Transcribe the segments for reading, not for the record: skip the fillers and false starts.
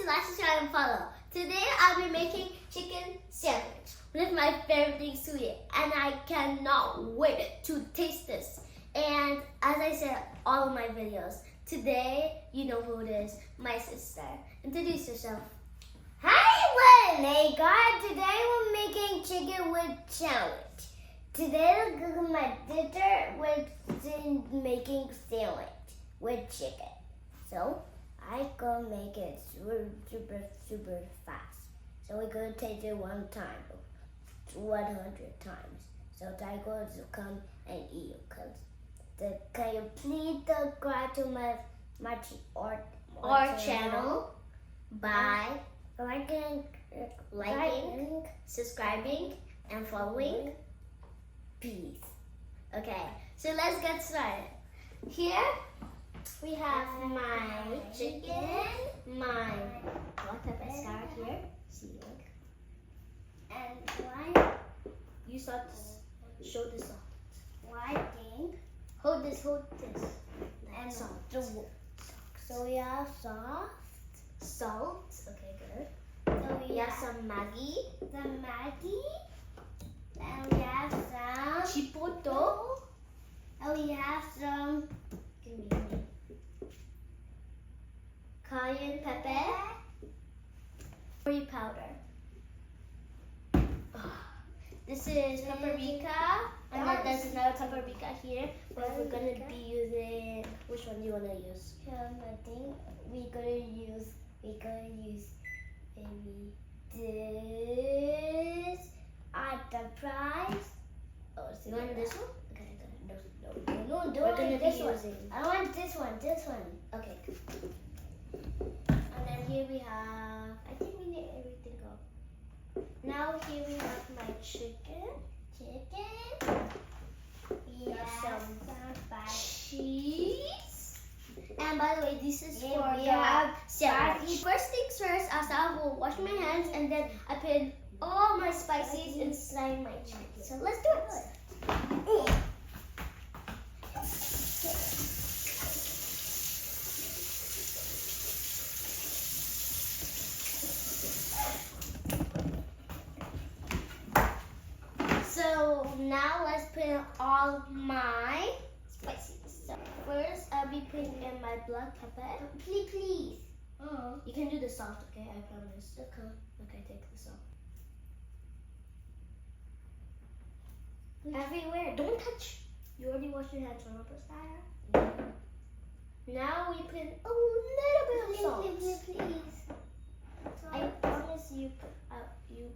to like, subscribe, and follow. Today I'll be making chicken sandwich. One of my favorite things to eat, and I cannot wait to taste this. And as I said, all of my videos. Today, you know who it is, my sister. Introduce yourself. Hi, Hey guys, today we're making chicken with sandwich. Today we're cooking my sister with making sandwich with chicken. So I gonna make it super fast. So we're gonna taste it one time, 100 times. So Tiger will come and eat. Can you please subscribe to my channel by liking, subscribing, and following. please. Okay, so let's get started. Here we have my chicken, my black pepper star here, seasoning. And why? You start to show the salt. Why thing? Hold this. And Salt. So we have sauce. Salt. Okay, good. So We have some Maggi, the Maggi. And we have some chipotle. And we have some Give me. Cayenne pepper, curry powder. This is paprika, and then there's another paprika here. But we're gonna be using. Which one do you wanna use? I think we're gonna use maybe this at the price. Oh, so you want this one? Okay, good. No, We're don't gonna want be this one. using. I want this one. Okay. And then here we have. I think we need everything up. Now here we have my chicken. We have some Cheese. And by the way, this is Yeah, for we the have sandwich. First things first, as I will wash my hands and then I put all my spices inside my chicken. So let's do it. So now let's put in all my spices. So first I'll be putting in my black pepper. Please. You can do the salt, okay? I promise. Okay, take the salt. Everywhere. Don't touch. You already washed your hands, remember? Now we put a little bit of salt. Please. I promise you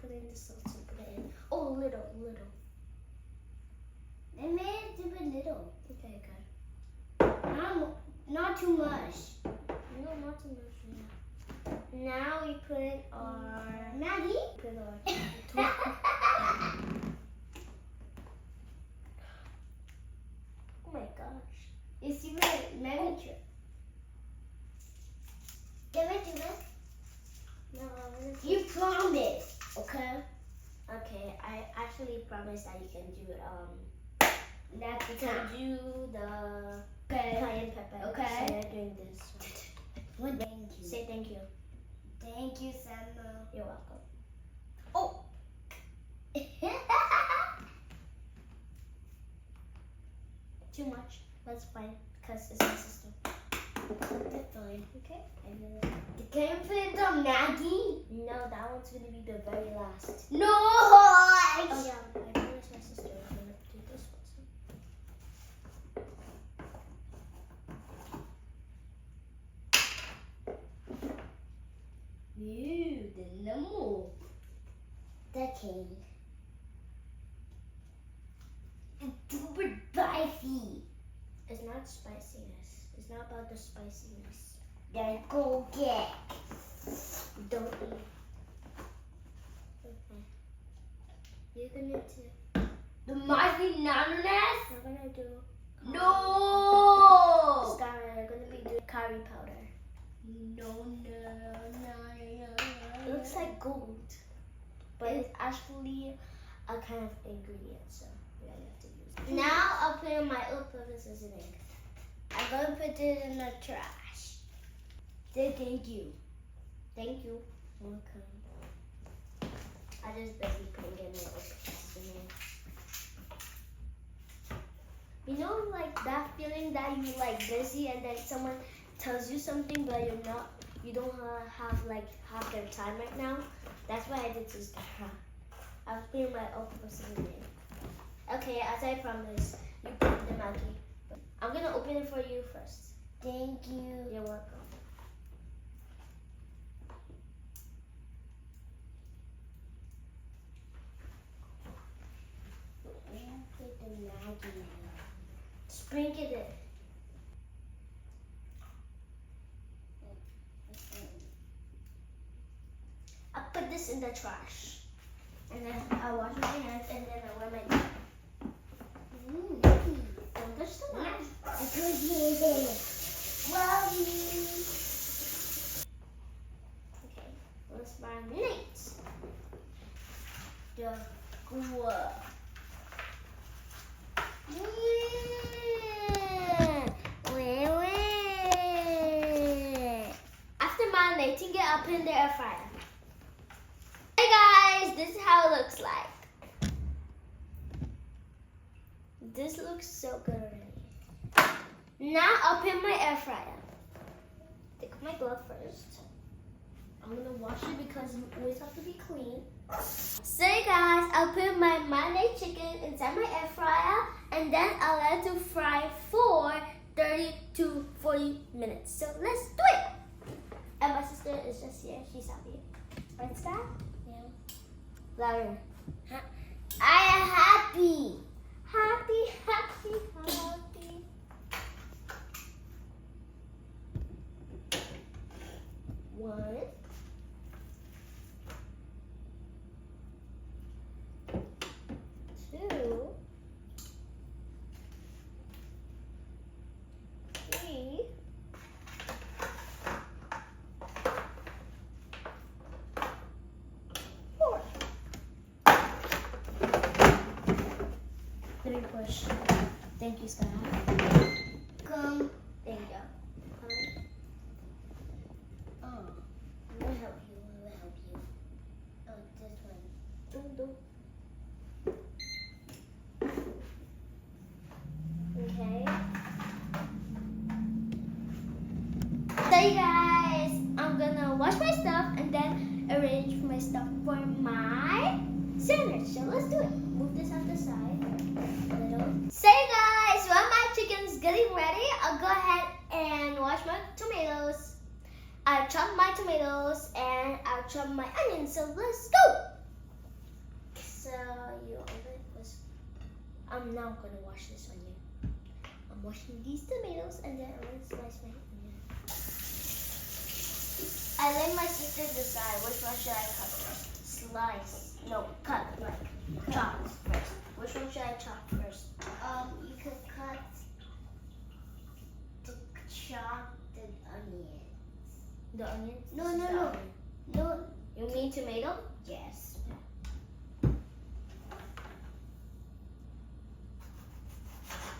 put in the salt. So put it in. Oh, little. I made it super little. Okay, good. Not too much. No, not too much. Yeah. Now we put in our Maggie. Put our Oh my gosh. You see my manager. Give it to me. No, You promised, okay? Okay, I actually promise that you can do it. That's You the can time. do the Okay. cayenne pepper. Okay. So you're doing this. Thank you. Say thank you. Thank you, Samuel. You're welcome. Oh, too much. That's fine, because it's my sister. That's fine. Okay. Can you put the Maggie? No, that one's gonna be the very last. No! Oh yeah, I promise my sister I'm gonna do this one. Ew, the number. The king. It's super spicy. It's not spiciness. It's not about the spiciness. Then go get. Don't eat. Okay. You're gonna do. The Marvin ananas? We're gonna do. No! We're gonna be doing curry powder. No. It looks like gold, but it's actually a kind of ingredient, so yeah, you have to use it. Now I'll put in my all-purpose seasoning. I'm gonna put it in the trash. Say thank you. Thank you. Welcome. I just busy putting in my open. You know, like that feeling that you like busy and then someone tells you something but you don't have like half their time right now. That's what I did to Sarah. I was putting my octopus in there. Okay, as I promised, you put the monkey. I'm gonna open it for you first. Thank you. You're welcome. Put the Maggie. Sprinkle it. I put this in the trash. And then I wash my hands and then I wear my Don't touch the knife. I put you there. Well, Okay, let's marinate the guava. After marinating it, I'll put in the air fryer. Hey guys, this is how it looks like. This looks so good already. Now I'll put in my air fryer. Take off my glove first. I'm gonna wash it because you always have to be clean. So guys, I'll put my marinated chicken inside my air fryer and then I'll let it to fry for 30 to 40 minutes. So let's do it! And my sister is just here. She's happy. Right, Scott? yeah. Louder. I am happy. Happy, happy, happy. One. Two. Three. Four. Let me push. Thank you, Scott. Come. There you go. Oh, I will help you. I will help you. Oh, this one. Dum, dum. Okay. So you guys, I'm gonna wash my stuff and then arrange my stuff for my sandwich. So let's do it. Move this out the side a little. So you guys, while my chicken's getting ready, I'll go ahead and wash my tomatoes. I chop my tomatoes and I'll chop my onions. So let's go. So you open this. I'm now gonna wash this onion. I'm washing these tomatoes and then I'm gonna slice my onion. I let my sister decide which one should I cut first. Slice. No, cut like chop first. Which one should I chop first? You could cut the chop the onion. The onions? No, This is no, the no. onion. No. You mean tomato? Yes.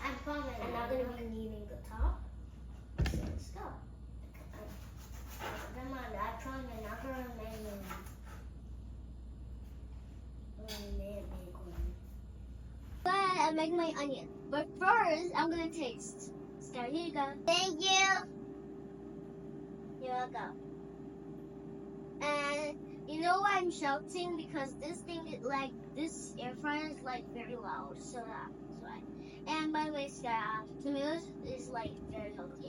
I'm probably And I'm gonna be kneading the top. So let's go. Come on, I probably not gonna make But I make my onion. But first, I'm gonna taste. Scar, here you go. Thank you. Here I go. And you know why I'm shouting? Because this thing is like, this air fryer is like very loud. So that's why. And by the way, Scar, tomatoes is like very healthy.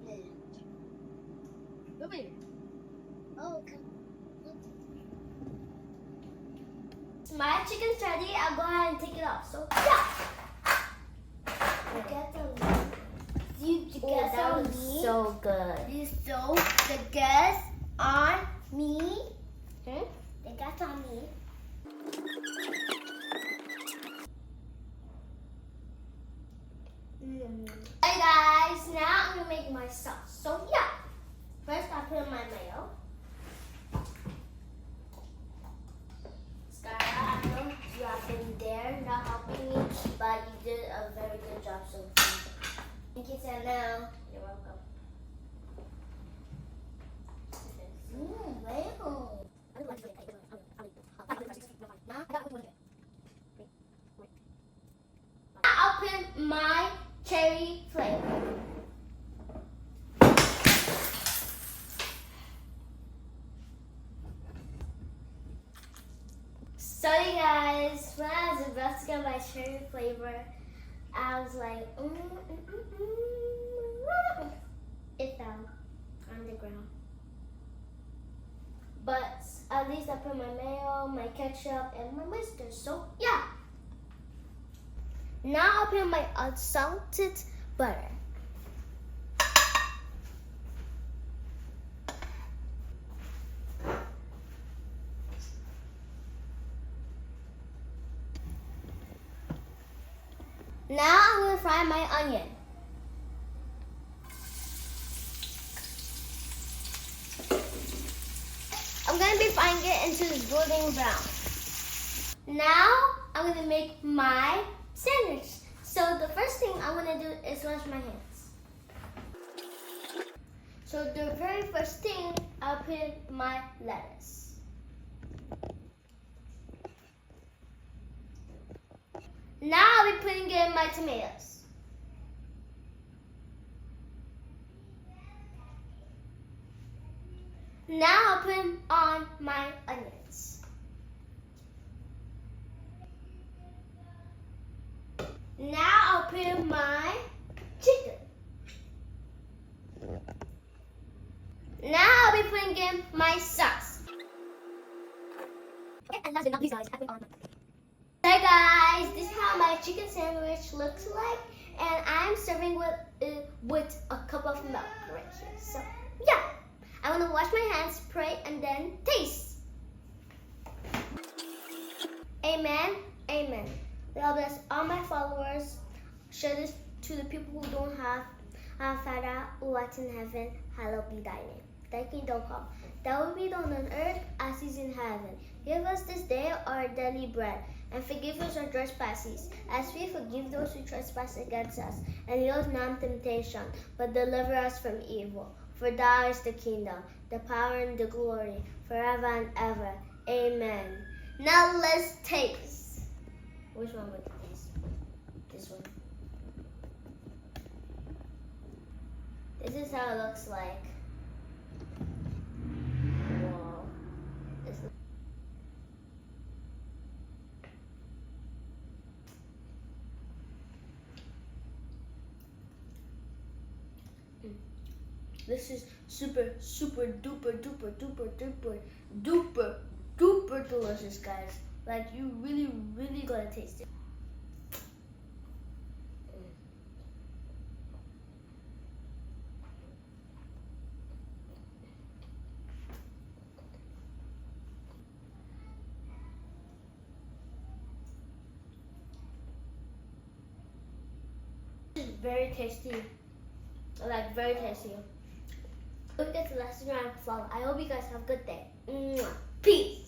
Yeah. Over here. Oh, come. My chicken's ready. I'll go ahead and take it off. So, yeah. You get the you Oh, get that on was me. so good. You stole the gas on me. Hmm? The gas on me. Hey guys, now I'm gonna make my sauce. So yeah, first I put in my mayo. Skylar, I know you have been there not helping me, but you did a very good job so far. Thank you, so now. You're welcome. cherry flavor. Sorry guys, when I was about to get my cherry flavor, I was like, it fell on the ground. But at least I put my mayo, my ketchup, and my mustard. So yeah. Now I'll put my unsalted butter. Now I'm going to fry my onion. I'm going to be frying it into this golden brown. Now I'm going to make my sandwich. So the first thing I'm going to do is wash my hands. So the very first thing, I'll put my lettuce. Now I'll be putting in my tomatoes. Now I'll put on my onions. Now I'll put in my chicken. Now I'll be putting in my sauce. And last but not least, guys, I put on. Hey guys, this is how my chicken sandwich looks like, and I'm serving with a cup of milk right here. So yeah, I want to wash my hands, pray, and then taste. Amen. Amen. God bless all my followers. Share this to the people who don't have Father who art in heaven, hallowed be thy name. Thy kingdom come. Thy will be done on earth as is in heaven. Give us this day our daily bread, and forgive us our trespasses, as we forgive those who trespass against us. And lead us not into temptation, but deliver us from evil. For thou is the kingdom, the power, and the glory, forever and ever. Amen. Now let's taste. Which one would you taste? This one. This is how it looks like. Wow. This is super, super, duper, duper, duper, duper, duper, duper delicious, guys. Like, you really, really gotta taste it. This is very tasty. Like, very tasty. Don't forget to like, subscribe, and follow. I hope you guys have a good day. Peace.